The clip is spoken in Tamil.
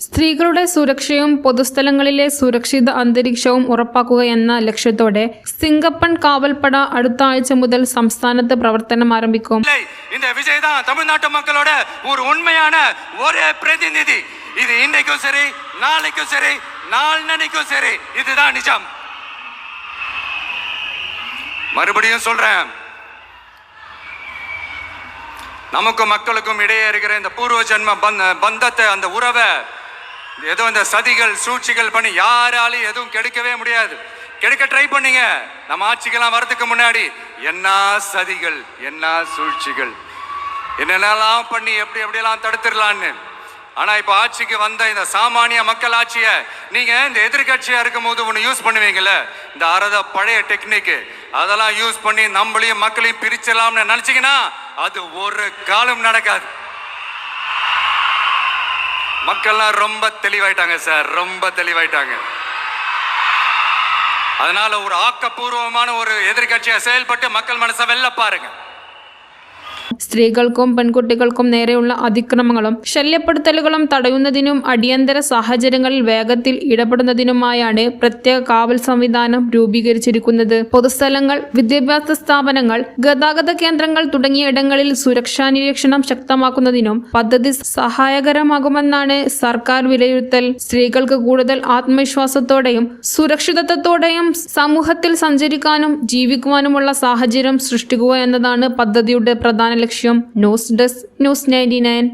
സ്ത്രീകളുടെ സുരക്ഷയും പൊതുസ്ഥലങ്ങളിലെ സുരക്ഷിത അന്തരീക്ഷവും ഉറപ്പാക്കുകയെന്ന ലക്ഷ്യത്തോടെ സിംഗപ്പൻ കാവൽപ്പട അടുത്ത ആഴ്ച മുതൽ സംസ്ഥാനത്ത് പ്രവർത്തനം ആരംഭിക്കും. இந்த விஜய் தான் தமிழ்நாட்டு மக்களோட ஒரு உண்மையான ஒரே பிரதிநிதி. இது இன்னைக்கும் சரி, நாளைக்கும் சரி, நாளன்னைக்கும் சரி, இதுதான் நிஜம். மறுபடியும் சொல்றேன், நமக்கும் மக்களுக்கும் இடையே இருக்கிற இந்த பூர்வ ஜென்ம பந்தத்தை, அந்த உறவை ஏதோ இந்த சதிகள் சூழ்ச்சிகள் பண்ணி யாராலையும் எதுவும் கெடுக்கவே முடியாது. கெடுக்க ட்ரை பண்ணீங்க. நம்ம ஆட்சிக்கெல்லாம் வரதுக்கு முன்னாடி என்ன சதிகள், என்ன சூழ்ச்சிகள், என்னென்னலாம் பண்ணி எப்படியெல்லாம் தடுத்துடலான்னு. ஆனா இப்ப ஆட்சிக்கு வந்த இந்த சாமானிய மக்கள் ஆட்சியை நீங்க இந்த எதிர்கட்சியா இருக்கும் போது ஒன்று யூஸ் பண்ணுவீங்கல்ல, இந்த பழைய டெக்னிக், அதெல்லாம் யூஸ் பண்ணி நம்மளையும் மக்களையும் பிரிச்சலாம்னு நினைச்சீங்கன்னா அது ஒரு காலம் நடக்காது. மக்கள்லாம் ரொம்ப தெளிவாயிட்டாங்க சார், ரொம்ப தெளிவாயிட்டாங்க. அதனால ஒரு ஆக்கப்பூர்வமான ஒரு எதிர்கட்சியை செயல்பட்டு மக்கள் மனசை வெல்ல பாருங்க. സ്ത്രീകൾക്കും പെൺകുട്ടികൾക്കും നേരെയുള്ള അതിക്രമങ്ങളും ശല്യപ്പെടുത്തലുകളും തടയുന്നതിനും അടിയന്തര സാഹചര്യങ്ങളിൽ വേഗത്തിൽ ഇടപെടുന്നതിനുമായാണ് പ്രത്യേക കാവൽ സംവിധാനം രൂപീകരിച്ചിരിക്കുന്നത്. പൊതുസ്ഥലങ്ങൾ, വിദ്യാഭ്യാസ സ്ഥാപനങ്ങൾ, ഗതാഗത കേന്ദ്രങ്ങൾ തുടങ്ങിയ ഇടങ്ങളിൽ സുരക്ഷാ നിരീക്ഷണം ശക്തമാക്കുന്നതിനും പദ്ധതി സഹായകരമാകുമെന്നാണ് സർക്കാർ വിലയിരുത്തൽ. സ്ത്രീകൾക്ക് കൂടുതൽ ആത്മവിശ്വാസത്തോടെയും സുരക്ഷിതത്വത്തോടെയും സമൂഹത്തിൽ സഞ്ചരിക്കാനും ജീവിക്കുവാനുമുള്ള സാഹചര്യം സൃഷ്ടിക്കുക എന്നതാണ് പദ്ധതിയുടെ പ്രധാന ലക്ഷ്യം. News desk, news 99.